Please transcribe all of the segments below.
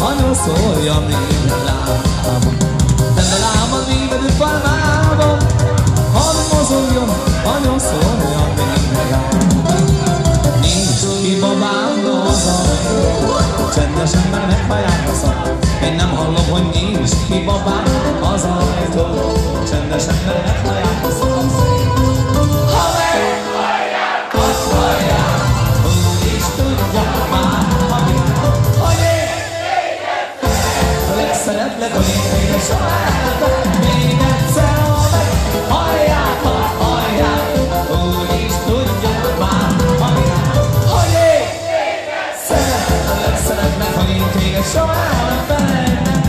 anyu szólja minden lábam. Tedd a lábam vívedő palmában, hadd mozogjon, anyu szólja minden lábam. Nincs ki babám, csendesen meg meghallják a szavát. Én nem hallom, hogy nincs ki babám az ajtó. Csendesen meg meghallják a szavát. Ha meghallják, azt hallják, úgy is tudja már, hogy én legszeretlek, hogy én még egy saját. Még egyszer, ha meghallják, azt hallják, úgy is tudja már, hogy én szeretnek, hogy én téged soha nem felejtek.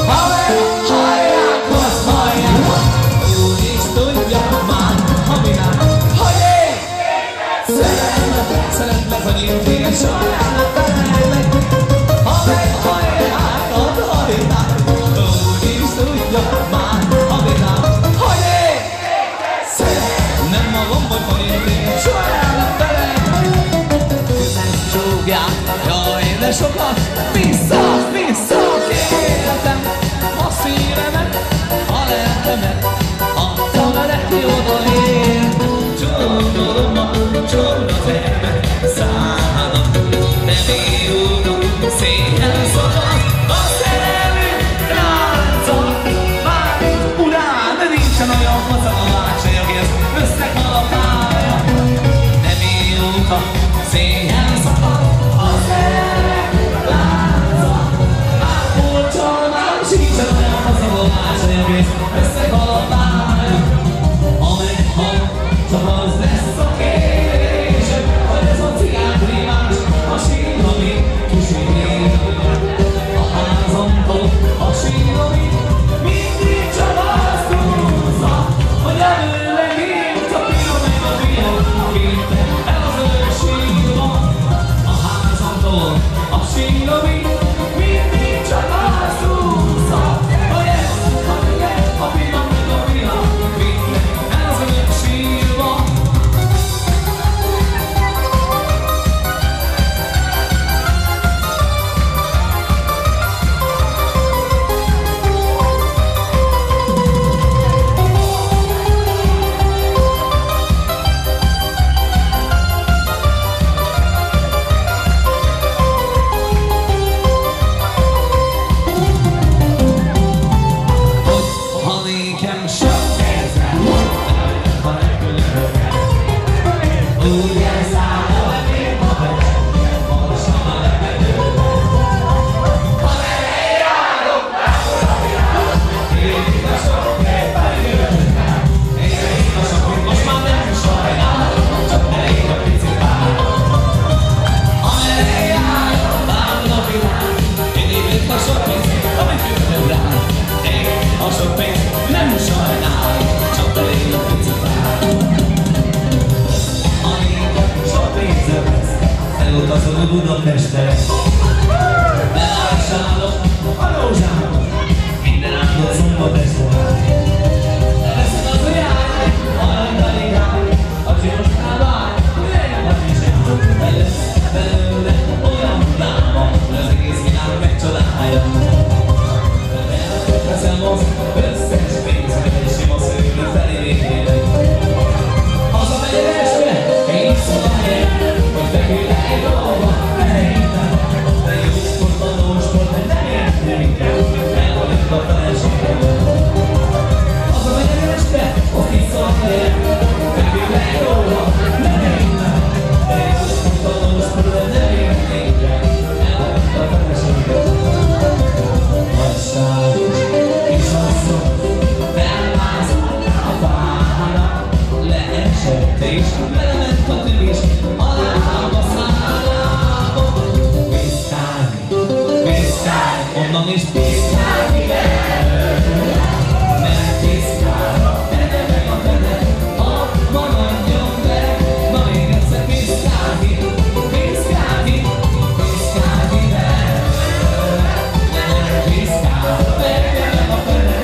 Ha meghallják, azt hallják, úgy is tudja már a világ, hogy én szeretnek, hogy én téged soha nem felejtek. Ha meghallják, azt hallják, úgy is tudja már a világ, hogy én nem magam vagy, hogy én téged soha nem felejtek. Tüzet csúgják, jaj, de sokat vissza kértem a szívemet, a lelkemet, adtam neki odaér. Csókolom, csókolom, szállom, de mióta szépen szakad a szerelmünk láncot. Bármint urán, de nincsen olyan mozog a váltság, ez összekalapálja. De mióta szépen szakad a szerelmünk láncot. Ápolcsal már sincsen olyan mozog a váltság, ez összekalapálja. Ha meghal, csak az lesz a kérésem, hogy ez a cigányprivás, a sír, ami kísér. A házamtól a sír, ami mindig csak azt húzza, hogy előle kint a pira meg a pira, kint el az ő sírban. A házamtól a sír, ami mindig csak azt húzza, hogy előle a pira meg a pira, kint el az ő sírban. Ha nékem sok érzem, ha repülök, úgy elszállom, hogy én magasan a levegőben. Ha elejárok, én a sok képpen jövök. Én a sok, most már nem sajnálom, csak elég a pici pár. Ha elejárok, bármilyen a világ, én a sok pénzt, amit jöttem rá. A sok pénz nem sajnál, csak elég a pici pár. Amikor sok pénzem lesz, elutazol Budapestre. Bevásárolok a rózsámat, minden áldott szombatestre. Veszed az ujját, hajdaligát, a csinosnál vár, jöjjön a kizsát. Lesz belőle olyan dáma, hogy az egész világ megcsodálja. Veszem az összes pénzmet és sima szőlő felé. Hazamegy esve, én szólajék, hogy fekülej dolga, elhitem. De jóskor tanulskor, de nem értem, elvalik a feleségem. Hazamegy esve, hogy én szólajék, fekülej dolga, nem értem. De jóskor tanulskor, de nem értem, elvalik a feleségem. Vasságos kisasszony, felmászol a fára, leesett és belement a tűz a lába szárába. Piszkálj, onnan is piszkálni kell. Nem piszkálj, tenne meg a fene, ha maradjon meg. Na még egyszer piszkálni, piszkálni, piszkálni kell. Nem piszkálj, tenne meg a fene,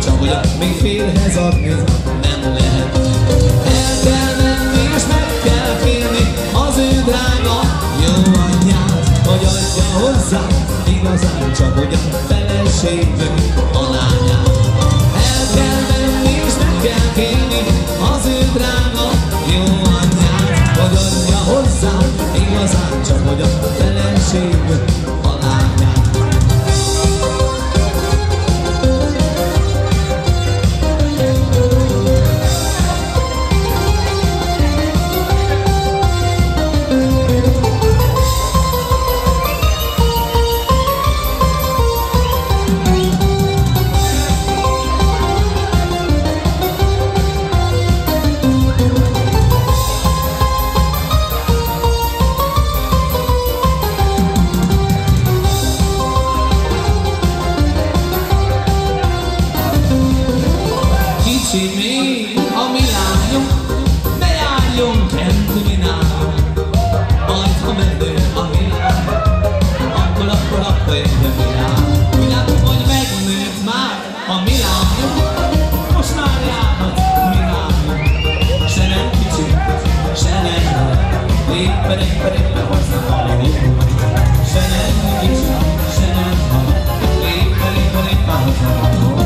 csak hogy még félhez adni nem lehet. El kell menni és meg kell kérni az ő drága jó anyját, hogy adja hozzá igazán, csak hogy a feleségünk a lányát. El kell menni és meg kell kérni az ő drága jó anyját, hogy adja hozzá igazán, csak hogy a feleségünk a lányát. Még a mi lányunk, ne járjunk kent mi nálunk. Majd ha megnő a mi lányunk, akkor jön a mi lányunk. Mi látunk, hogy megnőtt már a mi lányunk, most már járhat mi lányunk. Se nem kicsi, se nem nagy, éppen hoznak a lót. Se nem kicsi, se nem nagy, éppen hoznak a lót.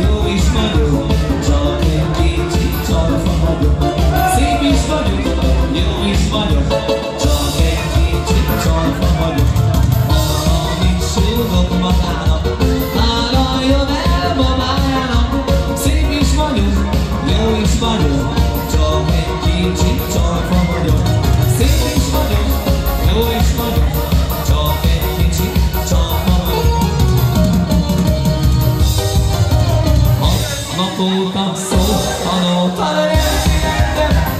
Jó is vagyok, csak egy kicsi csalfa vagyok. Szép is vagyok, jó is vagyok, csak egy kicsi csalfa vagyok. Valamit súgok magának, vállaljon el babájának. Szép is vagyok, jó is vagyok, csak egy kicsi csalfa vagyok. Szép is vagyok, jó is vagyok, csak egy kicsi csalfa vagyok. Napóta szó, a nóta lejjel,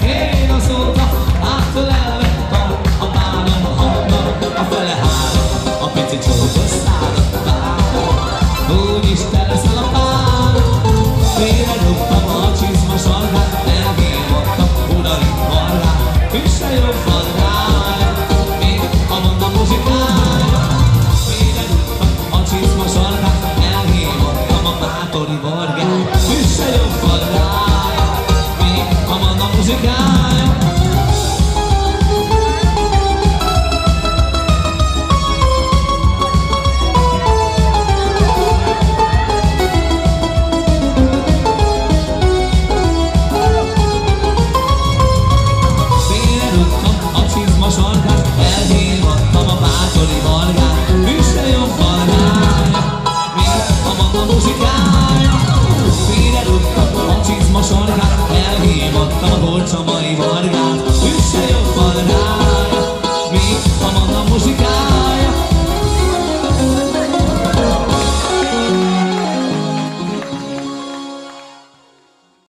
én a szóta, átölelve a bánom, a fele három, a pici csókos szádat vár. Úgyis te leszel a pár, félre rúgtam a csizma sarkát, elhívottam urai margát, üsse jobban rája, még ha mond a muzsikája. Félre rúgtam a csizma sarkát, elhívottam a bátori vargát, üsse jobban rája, még ha mond a muzsikája. Félrerúgtam a csizma sarkát, elhívottam a bátori vargát, üsse jobban rája, még ha mond a muzsikája. Félrerúgtam a csizma sarkát, elhívottam a golcsamai vargát.